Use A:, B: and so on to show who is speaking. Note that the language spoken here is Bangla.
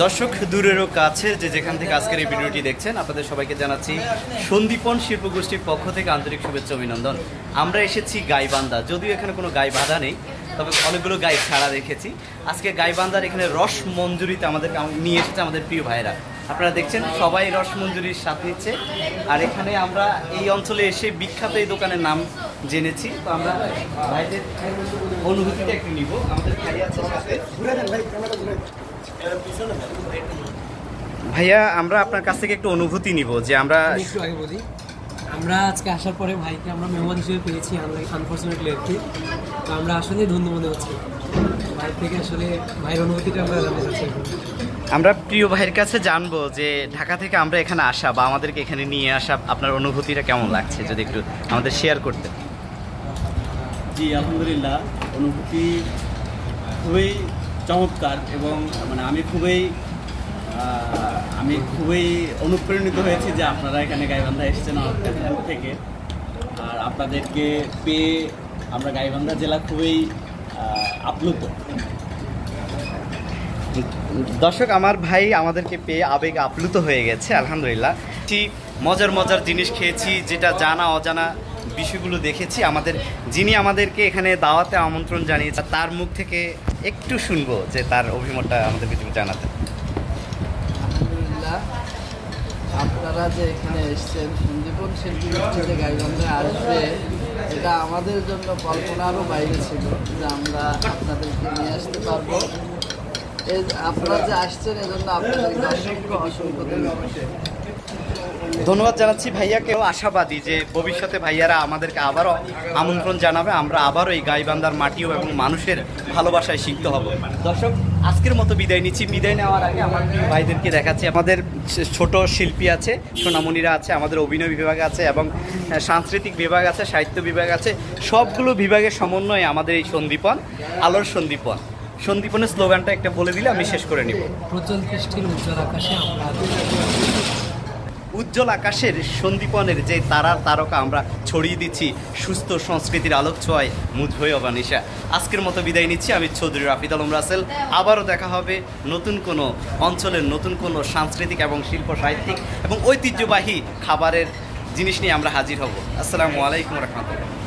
A: দর্শক দূরেরও কাছে যে যেখান থেকে আজকের এই ভিডিওটি দেখছেন আপনাদের সবাইকে জানাচ্ছি সন্দীপন শিল্পগোষ্ঠীর পক্ষ থেকে আন্তরিক শুভেচ্ছা অভিনন্দন। আমরা এসেছি গাইবান্ধা, যদিও এখানে কোনো গাই বাঁধা নেই, তবে অনেকগুলো গাই ছাড়া দেখেছি। আজকে গাইবান্ধার এখানে রস মঞ্জুরিতে আমাদের নিয়ে এসেছে আমাদের প্রিয় ভাইরা। আপনারা দেখছেন সবাই রস মঞ্জুরির স্বাদ নিচ্ছে। আর এখানে আমরা এই অঞ্চলে এসে বিখ্যাত এই দোকানের নাম জেনেছি। তো আমরা ভাইদের অনুভূতিটা একটু নিব। আমাদের ভাই আছে সাথে। ভাইয়া, আমরা আপনার কাছ থেকে একটু অনুভূতি নিব যে আমরা
B: একটু আগে বলি, আমরা আজকে আসার পরে ভাইকে আমরা মেহমান হিসেবে পেয়েছি, আনফর্চুনেটলি আর কি। তো আমরা আসলে ধন্য মনে হচ্ছে ভাই থেকে, আসলে ভাইয়ের অনুভূতিটা আমরা জানতে চাচ্ছি।
A: আমরা প্রিয় ভাইয়ের কাছে জানবো যে ঢাকা থেকে আমরা এখানে আসা বা আমাদেরকে এখানে নিয়ে আসা আপনার অনুভূতিটা কেমন লাগছে, যদি একটু আমাদের শেয়ার করতেন।
C: জি আলহামদুলিল্লাহ, অনুভূতি খুবই চমৎকার এবং আমি খুবই অনুপ্রাণিত হয়েছি যে আপনারা এখানে গাইবান্ধা এসেছেন আমাদের থেকে। আর আপনাদেরকে পেয়ে আমরা গাইবান্ধা জেলা খুবই আপ্লুত।
A: দর্শক, আমার ভাই আমাদেরকে পেয়ে আবেগ আপ্লুত হয়ে গেছে আলহামদুলিল্লাহ। মজার মজার জিনিস খেয়েছি, যেটা জানা অজানা বিষয়গুলো দেখেছি। যিনি আমাদেরকে এখানে দাওয়াতে আমন্ত্রণ জানিয়েছে তার মুখ থেকে একটু শুনবো যে তার অভিমতটা আমাদেরকে একটু জানাতে।
D: আলহামদুলিল্লাহ, আপনারা যে এখানে এসছেন, সন্দীপন শিল্পী গোষ্ঠীতে গাইবান্ধায় আসবে, এটা আমাদের জন্য কল্পনারও বাইরে ছিল যে আমরা আপনাদেরকে নিয়ে আসতে পারবো। আপনারা যে আসছেন এজন্য আপনাদেরকে অসংখ্য
A: ধন্যবাদ জানাচ্ছি ভাইয়াকেও। আশাবাদী যে ভবিষ্যতে ভাইয়ারা আমাদেরকে আবারও আমন্ত্রণ জানাবে, আমরা আবারও এই গাইবান্ধার মাটিও এবং মানুষের ভালোবাসায় সিক্ত হব। দর্শক, আজকের মতো বিদায় নিচ্ছি। বিদায় নেওয়ার আগে আমার প্রিয় ভাইদেরকে দেখাচ্ছি। আমাদের ছোট শিল্পী আছে, সোনামণিরা আছে, আমাদের অভিনয় বিভাগ আছে এবং সাংস্কৃতিক বিভাগ আছে, সাহিত্য বিভাগ আছে। সবগুলো বিভাগের সমন্বয়ে আমাদের এই সন্দীপন, আলোর সন্দীপন। সন্দীপনের স্লোগানটা একটা বলে দিলে আমি শেষ করে নিব।
B: প্রচল কৃষ্টির উজ্জ্বল আকাশে আমরা
A: উজ্জ্বল আকাশের সন্দীপনের যে তারকা আমরা ছড়িয়ে দিচ্ছি সুস্থ সংস্কৃতির আলোক ছোঁয়ায় মুজ হয়ে অবানিশা। আজকের মতো বিদায় নিচ্ছি। আমি চৌধুরী রাফিদ আলম রাসেল। আবারও দেখা হবে নতুন কোনো অঞ্চলের নতুন কোনো সাংস্কৃতিক এবং শিল্প সাহিত্যিক এবং ঐতিহ্যবাহী খাবারের জিনিস নিয়ে আমরা হাজির হব। আসসালামু আলাইকুম রহমতুল্লাহ।